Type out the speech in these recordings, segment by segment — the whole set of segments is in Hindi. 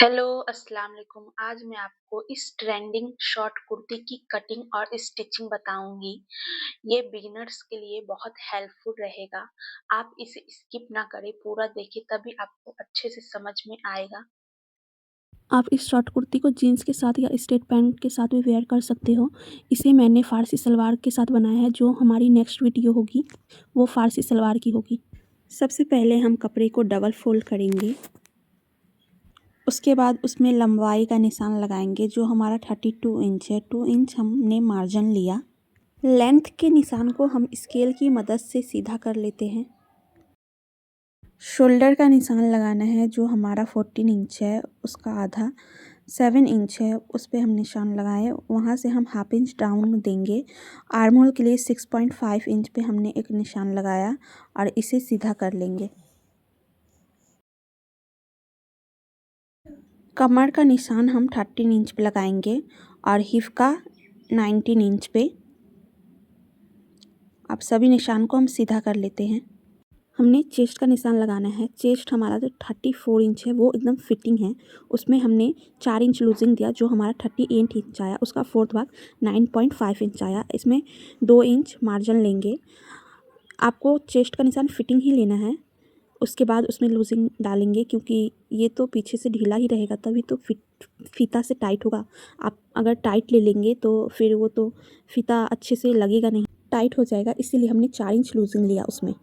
हेलो, अस्सलाम वालेकुम। आज मैं आपको इस ट्रेंडिंग शॉर्ट कुर्ती की कटिंग और स्टिचिंग बताऊंगी। ये बिगिनर्स के लिए बहुत हेल्पफुल रहेगा। आप इसे स्किप ना करें, पूरा देखिए तभी आपको अच्छे से समझ में आएगा। आप इस शॉर्ट कुर्ती को जीन्स के साथ या स्ट्रेट पैंट के साथ भी वेयर कर सकते हो। इसे मैंने फ़ारसी सलवार के साथ बनाया है। जो हमारी नेक्स्ट वीडियो होगी वो फ़ारसी सलवार की होगी। सबसे पहले हम कपड़े को डबल फोल्ड करेंगे। उसके बाद उसमें लंबाई का निशान लगाएंगे जो हमारा 32 इंच है। 2 इंच हमने मार्जिन लिया। लेंथ के निशान को हम स्केल की मदद से सीधा कर लेते हैं। शोल्डर का निशान लगाना है जो हमारा 14 इंच है, उसका आधा 7 इंच है, उस पे हम निशान लगाए। वहाँ से हम हाफ इंच डाउन देंगे। आर्म होल के लिए 6.5 इंच पे हमने एक निशान लगाया और इसे सीधा कर लेंगे। कमर का निशान हम 13 इंच पे लगाएंगे और हिप का 19 इंच पे। अब सभी निशान को हम सीधा कर लेते हैं। हमने चेस्ट का निशान लगाना है। चेस्ट हमारा जो 34 इंच है वो एकदम फिटिंग है। उसमें हमने 4 इंच लूजिंग दिया जो हमारा 38 इंच आया। उसका फोर्थ भाग 9.5 इंच आया। इसमें 2 इंच मार्जिन लेंगे। आपको चेस्ट का निशान फिटिंग ही लेना है। उसके बाद उसमें लूजिंग डालेंगे क्योंकि ये तो पीछे से ढीला ही रहेगा तभी तो फीता से टाइट होगा। आप अगर टाइट ले लेंगे तो फिर वो तो फीता अच्छे से लगेगा नहीं, टाइट हो जाएगा। इसीलिए हमने 4 इंच लूजिंग लिया उसमें।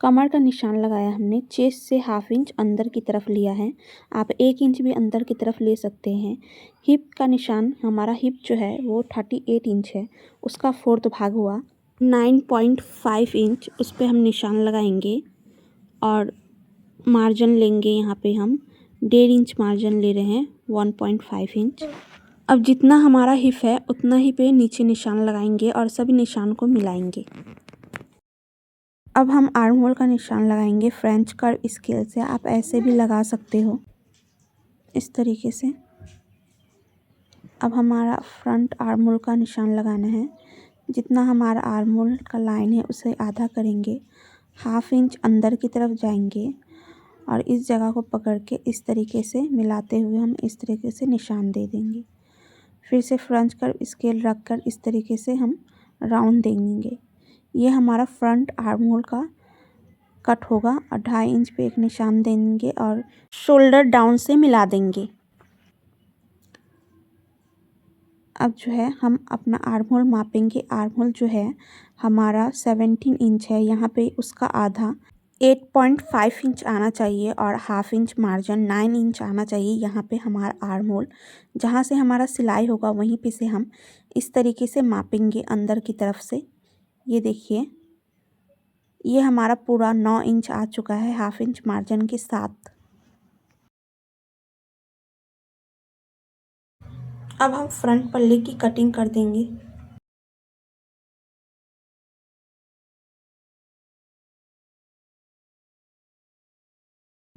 कमर का निशान लगाया हमने। चेस्ट से हाफ इंच अंदर की तरफ लिया है। आप 1 इंच भी अंदर की तरफ ले सकते हैं। हिप का निशान हमारा हिप जो है वो 38 इंच है। उसका फोर्थ भाग हुआ 9.5 इंच। उस पर हम निशान लगाएंगे और मार्जिन लेंगे। यहाँ पे हम 1.5 इंच मार्जिन ले रहे हैं, 1.5 इंच। अब जितना हमारा हिप है उतना ही पे नीचे निशान लगाएंगे और सभी निशान को मिलाएंगे। अब हम आर्म होल का निशान लगाएंगे फ्रेंच कर्व स्केल से। आप ऐसे भी लगा सकते हो इस तरीके से। अब हमारा फ्रंट आर्म होल का निशान लगाना है। जितना हमारा आर्म होल का लाइन है उसे आधा करेंगे, हाफ इंच अंदर की तरफ जाएंगे और इस जगह को पकड़ के इस तरीके से मिलाते हुए हम इस तरीके से निशान दे देंगे। फिर से फ्रंट कर्व स्केल रख कर इस तरीके से हम राउंड देंगे। ये हमारा फ्रंट आर्म होल का कट होगा और 2.5 इंच पे एक निशान देंगे और शोल्डर डाउन से मिला देंगे। अब जो है हम अपना आर्म होल मापेंगे। आर्म होल जो है हमारा 17 इंच है। यहाँ पे उसका आधा 8.5 इंच आना चाहिए और हाफ इंच मार्जिन 9 इंच आना चाहिए। यहाँ पे हमारा आर्म होल जहाँ से हमारा सिलाई होगा वहीं पे से हम इस तरीके से मापेंगे अंदर की तरफ से। ये देखिए, ये हमारा पूरा 9 इंच आ चुका है हाफ इंच मार्जिन के साथ। अब हम फ्रंट पल्ले की कटिंग कर देंगे।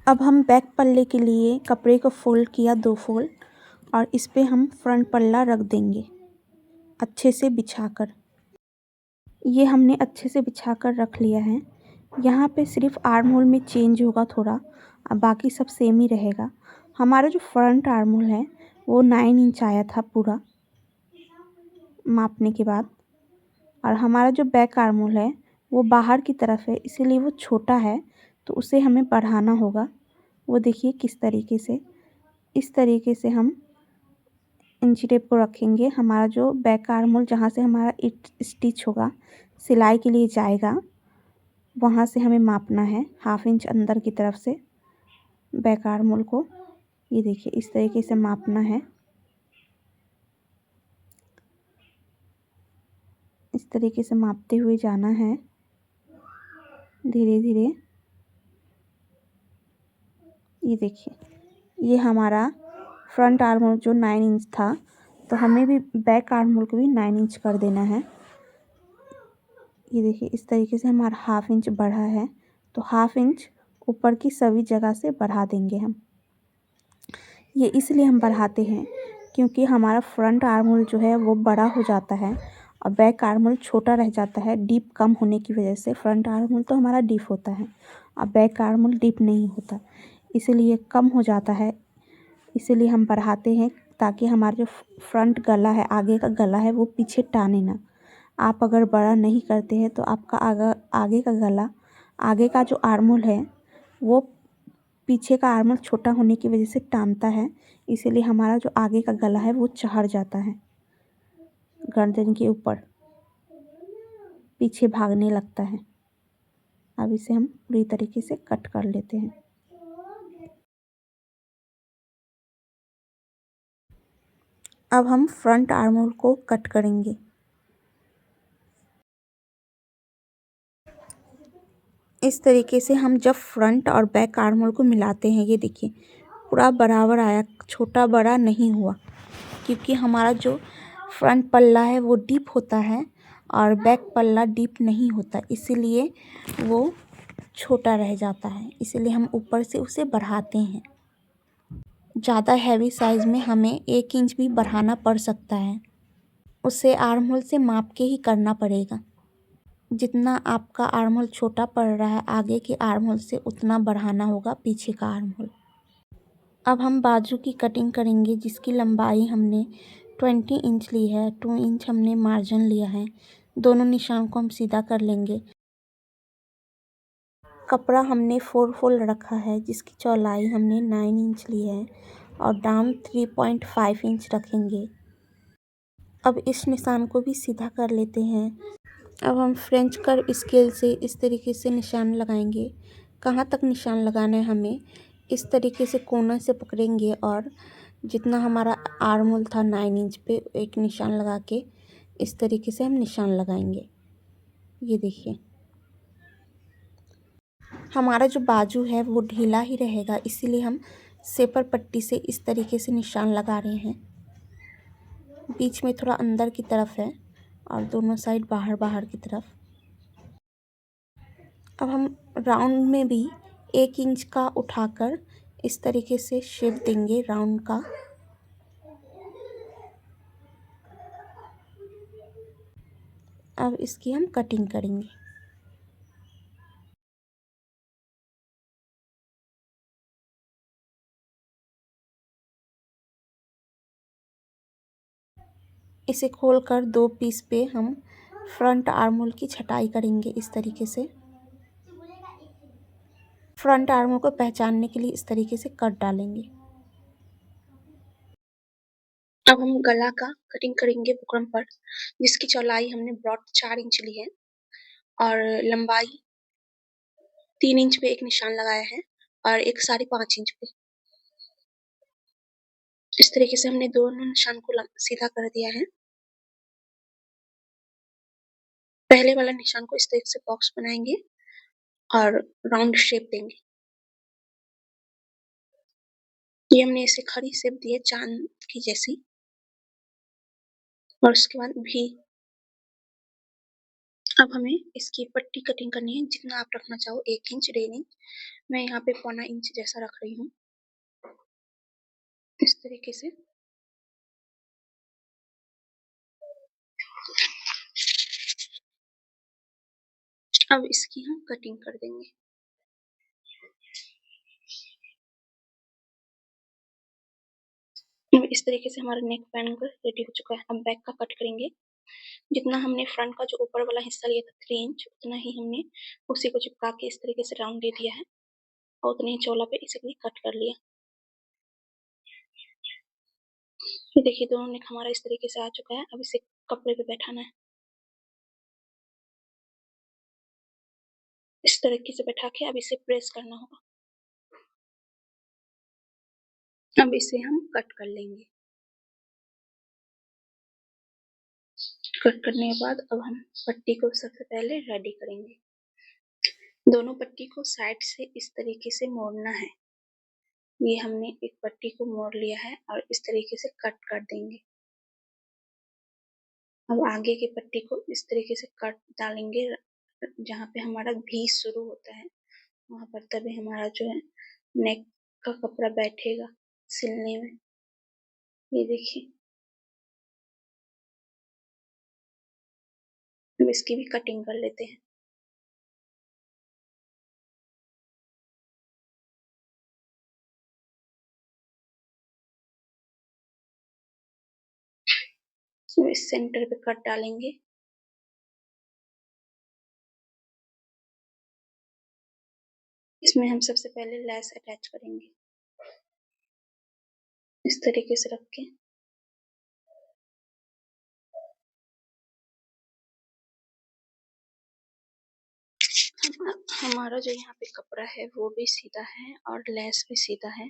अब हम बैक पल्ले के लिए कपड़े को फोल्ड किया 2 फोल्ड और इस पे हम फ्रंट पल्ला रख देंगे अच्छे से बिछाकर। ये हमने अच्छे से बिछाकर रख लिया है। यहाँ पे सिर्फ आर्म होल में चेंज होगा थोड़ा, अब बाकी सब सेम ही रहेगा। हमारा जो फ्रंट आर्म होल है वो 9 इंच आया था पूरा मापने के बाद, और हमारा जो बैक आर्म होल है वो बाहर की तरफ है इसीलिए वो छोटा है, तो उसे हमें बढ़ाना होगा। वो देखिए किस तरीके से, इस तरीके से हम इंची टेप को रखेंगे। हमारा जो बैक आर्म होल जहाँ से हमारा इट स्टिच होगा, सिलाई के लिए जाएगा, वहाँ से हमें मापना है हाफ इंच अंदर की तरफ से बैक आर्म होल को। ये देखिए इस तरीके से मापना है। इस तरीके से मापते हुए जाना है धीरे धीरे। ये देखिए, ये हमारा फ्रंट आर्म होल जो 9 इंच था, तो हमें भी बैक आर्म होल को भी 9 इंच कर देना है। ये देखिए इस तरीके से हमारा हाफ इंच बढ़ा है, तो हाफ इंच ऊपर की सभी जगह से बढ़ा देंगे हम। ये इसलिए हम बढ़ाते हैं क्योंकि हमारा फ्रंट आर्म होल जो है वो बड़ा हो जाता है और बैक आर्म होल छोटा रह जाता है डीप कम होने की वजह से। फ्रंट आर्म होल तो हमारा डीप होता है और बैक आर्म होल डीप नहीं होता, इसलिए कम हो जाता है। इसीलिए हम बढ़ाते हैं ताकि हमारा जो फ्रंट गला है, आगे का गला है, वो पीछे टाने ना। आप अगर बड़ा नहीं करते हैं तो आपका आगे का गला, आगे का जो आर्महोल है वो पीछे का आर्महोल छोटा होने की वजह से टानता है। इसीलिए हमारा जो आगे का गला है वो चढ़ जाता है, गर्दन के ऊपर पीछे भागने लगता है। अब इसे हम पूरी तरीके से कट कर लेते हैं। अब हम फ्रंट आर्महोल को कट करेंगे। इस तरीके से हम जब फ्रंट और बैक आर्महोल को मिलाते हैं, ये देखिए पूरा बराबर आया, छोटा बड़ा नहीं हुआ, क्योंकि हमारा जो फ्रंट पल्ला है वो डीप होता है और बैक पल्ला डीप नहीं होता, इसीलिए वो छोटा रह जाता है। इसीलिए हम ऊपर से उसे बढ़ाते हैं। ज़्यादा हैवी साइज़ में हमें 1 इंच भी बढ़ाना पड़ सकता है, उसे आर्महोल से माप के ही करना पड़ेगा। जितना आपका आर्महोल छोटा पड़ रहा है आगे के आर्महोल से, उतना बढ़ाना होगा पीछे का आर्महोल। अब हम बाजू की कटिंग करेंगे, जिसकी लंबाई हमने 20 इंच ली है, 2 इंच हमने मार्जिन लिया है। दोनों निशान को हम सीधा कर लेंगे। कपड़ा हमने 4 फोल्ड रखा है, जिसकी चौड़ाई हमने 9 इंच ली है और डाउन 3.5 इंच रखेंगे। अब इस निशान को भी सीधा कर लेते हैं। अब हम फ्रेंच कर्व स्केल से इस तरीके से निशान लगाएंगे। कहाँ तक निशान लगाना है हमें, इस तरीके से कोना से पकड़ेंगे और जितना हमारा आर्महोल था 9 इंच पे, एक निशान लगा के इस तरीके से हम निशान लगाएंगे। ये देखिए हमारा जो बाजू है वो ढीला ही रहेगा, इसीलिए हम सेपर पट्टी से इस तरीके से निशान लगा रहे हैं। बीच में थोड़ा अंदर की तरफ है और दोनों साइड बाहर बाहर की तरफ। अब हम राउंड में भी 1 इंच का उठाकर इस तरीके से शेप देंगे राउंड का। अब इसकी हम कटिंग करेंगे। इसे खोलकर 2 पीस पे हम फ्रंट आर्महोल की छटाई करेंगे इस तरीके से। फ्रंट आर्महोल को पहचानने के लिए इस तरीके से कट डालेंगे। अब हम गला का कटिंग करेंगे बुकरम पर, जिसकी चौड़ाई हमने ब्रॉड 4 इंच ली है और लंबाई 3 इंच पे एक निशान लगाया है और एक 5.5 इंच पे। इस तरीके से हमने दोनों निशान को सीधा कर दिया है। पहले वाला निशान को इस तरीके से बॉक्स बनाएंगे और राउंड शेप देंगे। ये हमने इसे खड़ी शेप दी है चांद की जैसी, और उसके बाद भी। अब हमें इसकी पट्टी कटिंग करनी है, जितना आप रखना चाहो, 1 इंच, 1.5 इंच। मैं यहाँ पे 1.25 इंच जैसा रख रही हूँ, इस तरीके से। अब इसकी हम कटिंग कर देंगे। इस तरीके से हमारा नेक पैनल रेडी हो चुका है। अब बैक का कट करेंगे। जितना हमने फ्रंट का जो ऊपर वाला हिस्सा लिया था 3 इंच, उतना ही हमने उसी को चिपका के इस तरीके से राउंड दे दिया है और उतने ही चौड़ा पे इसे भी कट कर लिया। ये देखिए दोनों नेक हमारा इस तरीके से आ चुका है। अब इसे कपड़े पे बैठाना है, इस तरीके से बैठा के अब इसे प्रेस करना होगा। अब इसे हम कट कर लेंगे। कट करने के बाद अब हम पट्टी को सबसे पहले रेडी करेंगे। दोनों पट्टी को साइड से इस तरीके से मोड़ना है। ये हमने एक पट्टी को मोड़ लिया है और इस तरीके से कट कर देंगे। अब आगे की पट्टी को इस तरीके से कट डालेंगे, जहाँ पे हमारा भी शुरू होता है वहां पर, तभी हमारा जो है नेक का कपड़ा बैठेगा सिलने में। ये देखिए अब इसकी भी कटिंग कर लेते हैं। तो इस सेंटर पे कट डालेंगे। इसमें हम सबसे पहले लेस अटैच करेंगे, इस तरीके से रख के। हमारा जो यहाँ पे कपड़ा है वो भी सीधा है और लेस भी सीधा है,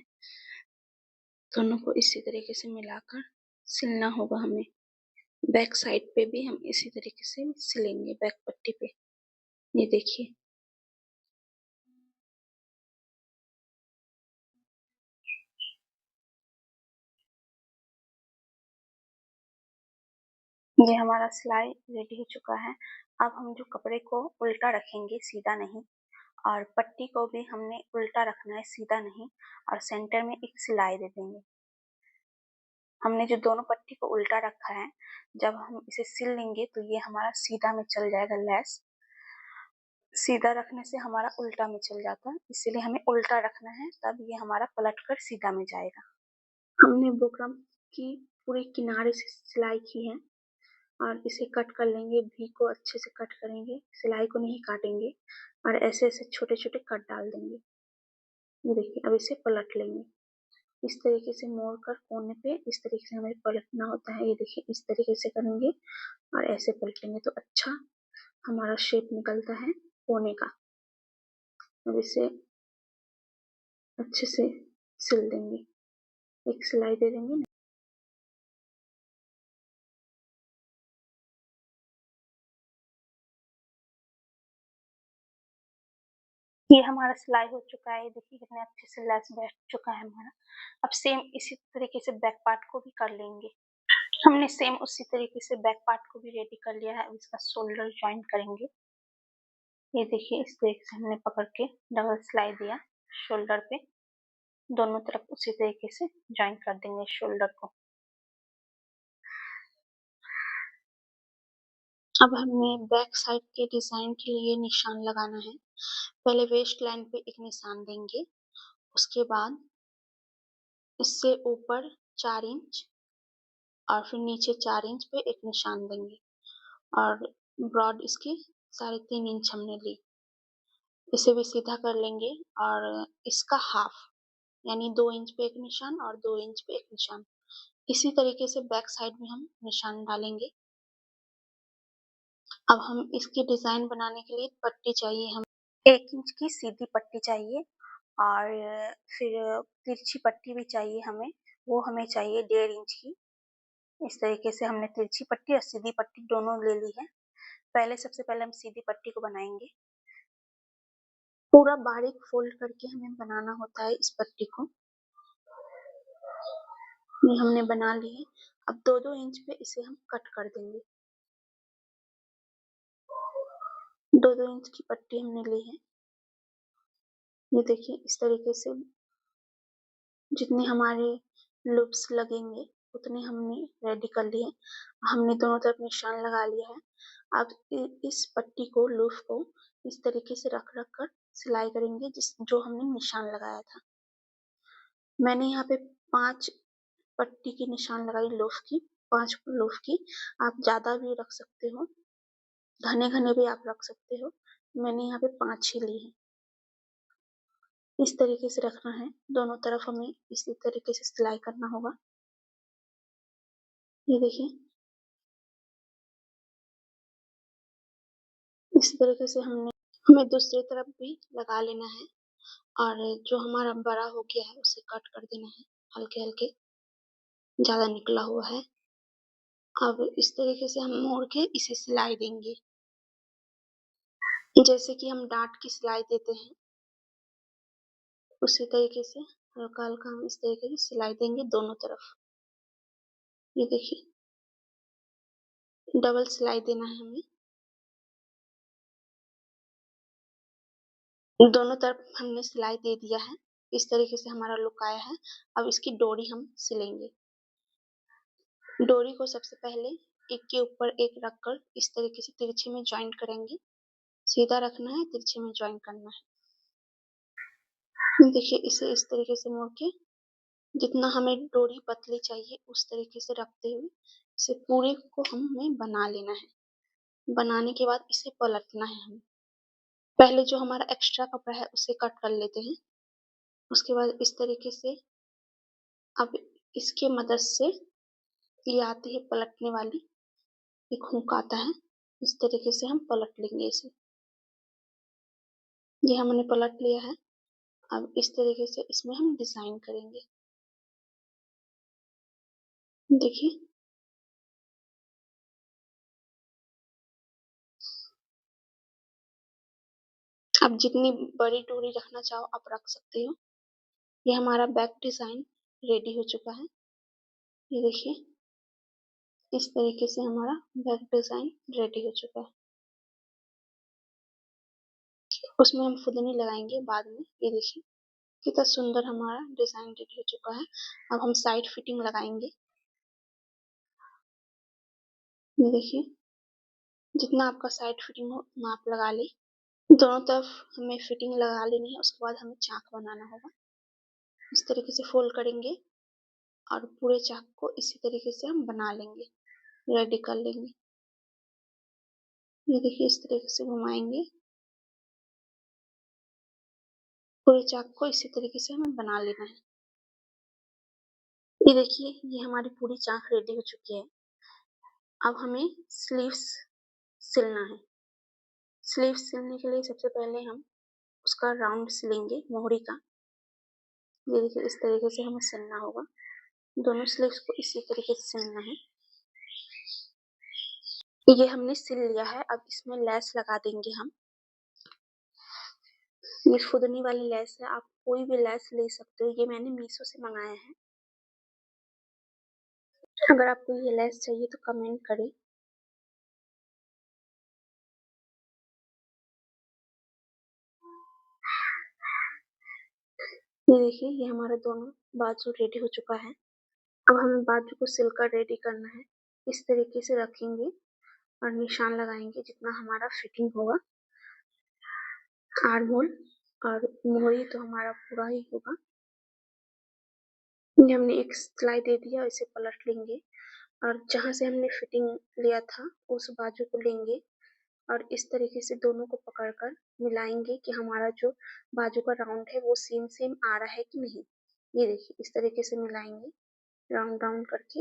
दोनों को इसी तरीके से मिलाकर सिलना होगा हमें। बैक साइड पे भी हम इसी तरीके से सिलेंगे, बैक पट्टी पे। ये देखिए, ये हमारा सिलाई रेडी हो चुका है। अब हम जो कपड़े को उल्टा रखेंगे, सीधा नहीं, और पट्टी को भी हमने उल्टा रखना है, सीधा नहीं, और सेंटर में एक सिलाई दे देंगे। हमने जो दोनों पट्टी को उल्टा रखा है, जब हम इसे सिल लेंगे तो ये हमारा सीधा में चल जाएगा लेस। सीधा रखने से हमारा उल्टा में चल जाता है, इसीलिए हमें उल्टा रखना है, तब ये हमारा पलट कर सीधा में जाएगा। हमने बुकरम की पूरे किनारे से सिलाई की है और इसे कट कर लेंगे। भी को अच्छे से कट करेंगे, सिलाई को नहीं काटेंगे, और ऐसे ऐसे छोटे छोटे कट डाल देंगे। ये देखिए, अब इसे पलट लेंगे, इस तरीके से मोड़ कर कोने पे इस तरीके से हमें पलटना होता है। ये देखिए, इस तरीके से करेंगे और ऐसे पलटेंगे तो अच्छा हमारा शेप निकलता है कोने का। अब इसे अच्छे से सिल देंगे, एक सिलाई दे देंगे। ये हमारा सिलाई हो चुका है, देखिए कितने अच्छे से लेस बैठ चुका है हमारा। अब सेम इसी तरीके से बैक पार्ट को भी कर लेंगे। हमने सेम उसी तरीके से बैक पार्ट को भी रेडी कर लिया है। अब इसका शोल्डर ज्वाइन करेंगे। ये देखिए, इस तरीके से हमने पकड़ के डबल सिलाई दिया शोल्डर पे, दोनों तरफ उसी तरीके से ज्वाइन कर देंगे शोल्डर को। अब हमें बैक साइड के डिजाइन के लिए निशान लगाना है। पहले वेस्ट लाइन पे एक निशान देंगे, उसके बाद इससे ऊपर 4 इंच और फिर नीचे 4 इंच पे एक निशान देंगे, और ब्रॉड इसकी 3.5 इंच हमने ली। इसे भी सीधा कर लेंगे और इसका हाफ यानी 2 इंच पे एक निशान और 2 इंच पे एक निशान, इसी तरीके से बैक साइड में हम निशान डालेंगे। अब हम इसकी डिजाइन बनाने के लिए पट्टी चाहिए, हम 1 इंच की सीधी पट्टी चाहिए, और फिर तिरछी पट्टी भी चाहिए हमें, वो हमें चाहिए 1.5 इंच की। इस तरीके से हमने तिरछी पट्टी और सीधी पट्टी दोनों ले ली है। पहले सबसे पहले हम सीधी पट्टी को बनाएंगे। पूरा बारीक फोल्ड करके हमें बनाना होता है इस पट्टी को। ये हमने बना ली है। अब 2-2 इंच पे इसे हम कट कर देंगे। 2-2 इंच की पट्टी हमने ली है। ये देखिए, इस तरीके से जितने हमारे लूप्स लगेंगे उतने हमने रेडी कर लिए। हमने दोनों तरफ निशान लगा लिया है। अब इस पट्टी को, लूप को इस तरीके से रख रख कर सिलाई करेंगे जो हमने निशान लगाया था। मैंने यहाँ पे 5 पट्टी की निशान लगाई लूप की, 5 लूप की। आप ज्यादा भी रख सकते हो, घने घने भी आप रख सकते हो। मैंने यहाँ पे 5 ही ली है। इस तरीके से रखना है, दोनों तरफ हमें इसी तरीके से सिलाई करना होगा। ये देखिए, इस तरीके से हमें दूसरी तरफ भी लगा लेना है, और जो हमारा बड़ा हो गया है उसे कट कर देना है, हल्के हल्के, ज्यादा निकला हुआ है। अब इस तरीके से हम मोड़ के इसे सिलाई देंगे, जैसे कि हम डांट की सिलाई देते हैं उसी तरीके से हल्का हल्का हम इस तरीके की सिलाई देंगे दोनों तरफ। ये देखिए, डबल सिलाई देना है हमें, दोनों तरफ हमने सिलाई दे दिया है। इस तरीके से हमारा लुक आया है। अब इसकी डोरी हम सिलेंगे। डोरी को सबसे पहले एक के ऊपर एक रखकर इस तरीके से तिरछे में ज्वाइंट करेंगे। सीधा रखना है, तिरछे में ज्वाइंट करना है। देखिए, इसे इस तरीके से मोड़ के जितना हमें डोरी पतली चाहिए उस तरीके से रखते हुए इसे पूरे को हमें बना लेना है। बनाने के बाद इसे पलटना है हमें। पहले जो हमारा एक्स्ट्रा कपड़ा है उसे कट कर लेते हैं। उसके बाद इस तरीके से अब इसके मदद से ये आती है पलटने वाली, एक हुक आता है, इस तरीके से हम पलट लेंगे इसे। ये हमने पलट लिया है। अब इस तरीके से इसमें हम डिजाइन करेंगे। देखिए, आप जितनी बड़ी डोरी रखना चाहो आप रख सकते हो। ये हमारा बैक डिजाइन रेडी हो चुका है। ये देखिए, इस तरीके से हमारा बैक डिजाइन रेडी हो चुका है। उसमें हम फुदनी लगाएंगे बाद में। ये देखिए कितना सुंदर हमारा डिजाइन रेडी हो चुका है। अब हम साइड फिटिंग लगाएंगे। ये देखिए, जितना आपका साइड फिटिंग हो उतना आप लगा ले। दोनों तरफ हमें फिटिंग लगा लेनी है। उसके बाद हमें चाक बनाना होगा। इस तरीके से फोल्ड करेंगे और पूरे चाक को इसी तरीके से हम बना लेंगे, रेडी कर लेंगे। ये देखिए, इस तरीके से घुमाएंगे। पूरे चाक को इसी तरीके से हमें बना लेना है। ये देखिए, ये हमारी पूरी चाक रेडी हो चुकी है। अब हमें स्लीव्स सिलना है। स्लीव्स सिलने के लिए सबसे पहले हम उसका राउंड सिलेंगे, मोहरी का। ये देखिए, इस तरीके से हमें सिलना होगा। दोनों स्लीव्स को इसी तरीके से सिलना है। ये हमने सिल लिया है। अब इसमें लेस लगा देंगे हम। ये फुदनी वाली लेस है, आप कोई भी लेस ले सकते हो। ये मैंने मीशो से मंगाया है। अगर आपको ये लेस चाहिए तो कमेंट करें। ये देखिए, ये हमारा दोनों बाजू रेडी हो चुका है। अब हमें बाजू को सिलकर रेडी करना है। इस तरीके से रखेंगे और निशान लगाएंगे जितना हमारा फिटिंग होगा। आर्म होल और मोहरी तो हमारा पूरा ही होगा। ये हमने एक सिलाई दे दिया, इसे पलट लेंगे और जहां से हमने फिटिंग लिया था उस बाजू को लेंगे और इस तरीके से दोनों को पकड़कर मिलाएंगे कि हमारा जो बाजू का राउंड है वो सेम सेम आ रहा है कि नहीं। ये देखिए, इस तरीके से मिलाएंगे राउंड राउंड करके।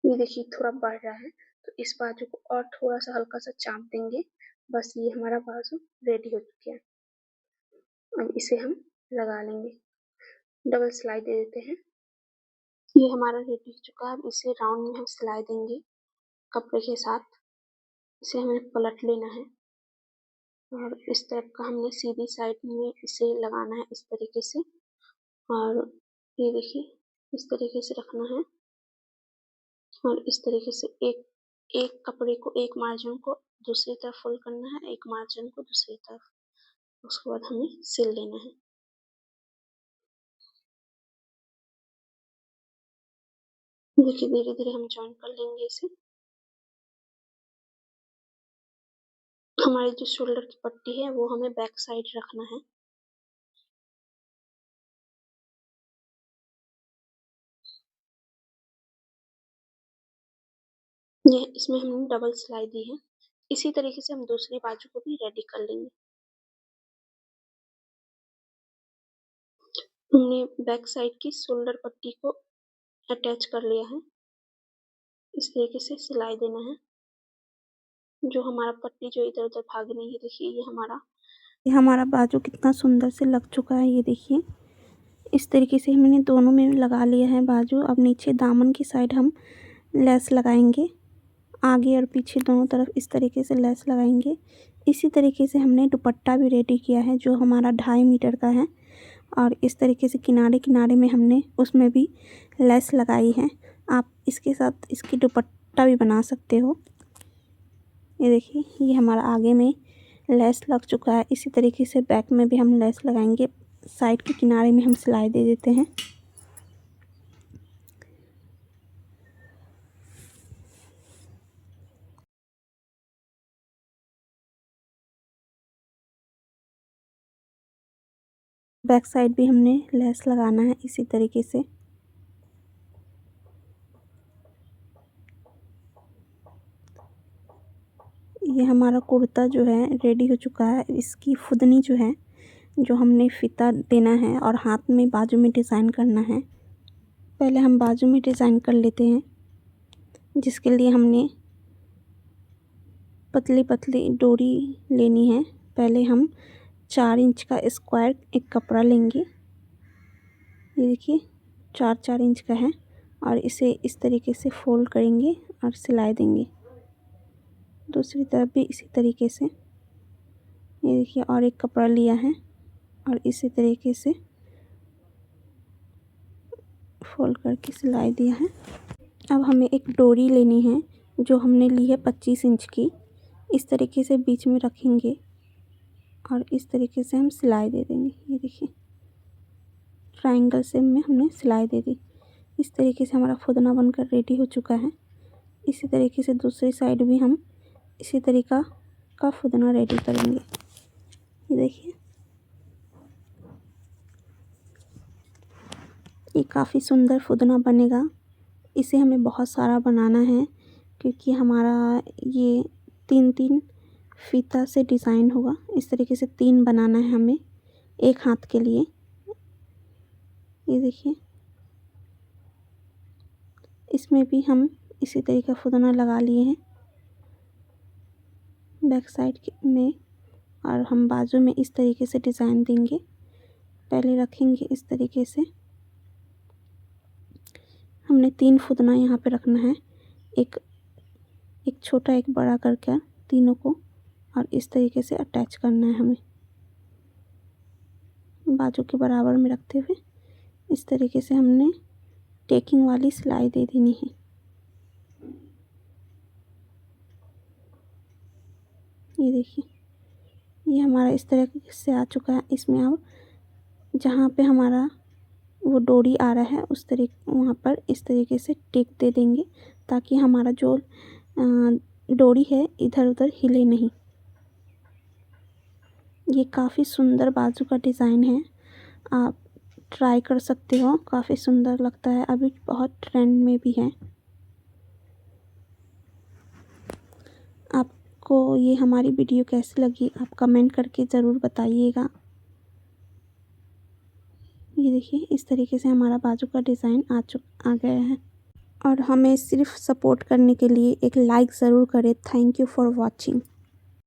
ये देखिए, थोड़ा बढ़ रहा है तो इस बाजू को और थोड़ा सा हल्का सा चाप देंगे। बस ये हमारा बाजू रेडी हो चुका है। अब इसे हम लगा लेंगे, डबल सिलाई दे देते हैं। ये हमारा रेडी हो चुका है। अब इसे राउंड में हम सिलाई देंगे कपड़े के साथ। इसे हमें पलट लेना है और इस तरफ का हमने सीधी साइड में इसे लगाना है इस तरीके से। और ये देखिए, इस तरीके से रखना है और इस तरीके से एक एक कपड़े को, एक मार्जिन को दूसरी तरफ फोल्ड करना है, एक मार्जिन को दूसरी तरफ। उसके बाद हमें सिल लेना है। देखिए, धीरे धीरे हम ज्वाइन कर लेंगे इसे। हमारी जो शोल्डर की पट्टी है वो हमें बैक साइड रखना है। ये इसमें हमने डबल सिलाई दी है। इसी तरीके से हम दूसरी बाजू को भी रेडी कर लेंगे। हमने बैक साइड की शोल्डर पट्टी को अटैच कर लिया है। इस तरीके से सिलाई देना है। जो हमारा पट्टी जो इधर उधर भाग नहीं है, देखिए ये हमारा बाजू कितना सुंदर से लग चुका है। ये देखिए, इस तरीके से हमने दोनों में लगा लिया है बाजू। अब नीचे दामन की साइड हम लेस लगाएंगे। आगे और पीछे दोनों तरफ इस तरीके से लेस लगाएंगे। इसी तरीके से हमने दुपट्टा भी रेडी किया है जो हमारा 2.5 मीटर का है और इस तरीके से किनारे किनारे में हमने उसमें भी लेस लगाई है। आप इसके साथ इसकी दुपट्टा भी बना सकते हो। ये देखिए, ये हमारा आगे में लेस लग चुका है। इसी तरीके से बैक में भी हम लेस लगाएंगे। साइड के किनारे में हम सिलाई दे देते हैं। बैक साइड भी हमने लेस लगाना है इसी तरीके से। ये हमारा कुर्ता जो है रेडी हो चुका है। इसकी फुदनी जो है, जो हमने फीता देना है और हाथ में बाजू में डिज़ाइन करना है। पहले हम बाजू में डिज़ाइन कर लेते हैं, जिसके लिए हमने पतली पतली डोरी लेनी है। पहले हम 4 इंच का स्क्वायर एक कपड़ा लेंगे। ये देखिए 4-4 इंच का है और इसे इस तरीके से फोल्ड करेंगे और सिलाई देंगे। दूसरी तरफ भी इसी तरीके से। ये देखिए और एक कपड़ा लिया है और इसी तरीके से फोल्ड करके सिलाई दिया है। अब हमें एक डोरी लेनी है जो हमने ली है 25 इंच की। इस तरीके से बीच में रखेंगे और इस तरीके से हम सिलाई दे देंगे। ये देखिए ट्रायंगल शेप में हमने सिलाई दे दी। इस तरीके से हमारा फुदना बनकर रेडी हो चुका है। इसी तरीके से दूसरी साइड भी हम इसी तरीका का फुदना रेडी करेंगे। ये देखिए ये काफ़ी सुंदर फुदना बनेगा। इसे हमें बहुत सारा बनाना है क्योंकि हमारा ये 3-3 फीता से डिज़ाइन होगा। इस तरीके से 3 बनाना है हमें एक हाथ के लिए। ये देखिए इसमें भी हम इसी तरीके का फुदना लगा लिए हैं बैक साइड में, और हम बाजू में इस तरीके से डिज़ाइन देंगे। पहले रखेंगे इस तरीके से। हमने 3 फुदना यहाँ पे रखना है, एक छोटा एक बड़ा करके तीनों को, और इस तरीके से अटैच करना है हमें बाजू के बराबर में रखते हुए। इस तरीके से हमने टेकिंग वाली सिलाई दे देनी है। ये देखिए ये हमारा इस तरीके से आ चुका है। इसमें अब जहाँ पे हमारा वो डोरी आ रहा है उस तरीके वहाँ पर इस तरीके से टिक दे देंगे ताकि हमारा जो डोरी है इधर उधर हिले नहीं। ये काफ़ी सुंदर बाजू का डिज़ाइन है, आप ट्राई कर सकते हो। काफ़ी सुंदर लगता है, अभी बहुत ट्रेंड में भी है। आपको ये हमारी वीडियो कैसी लगी आप कमेंट करके ज़रूर बताइएगा। ये देखिए इस तरीके से हमारा बाजू का डिज़ाइन आ गया है। और हमें सिर्फ सपोर्ट करने के लिए एक लाइक ज़रूर करें। Thank you for watching.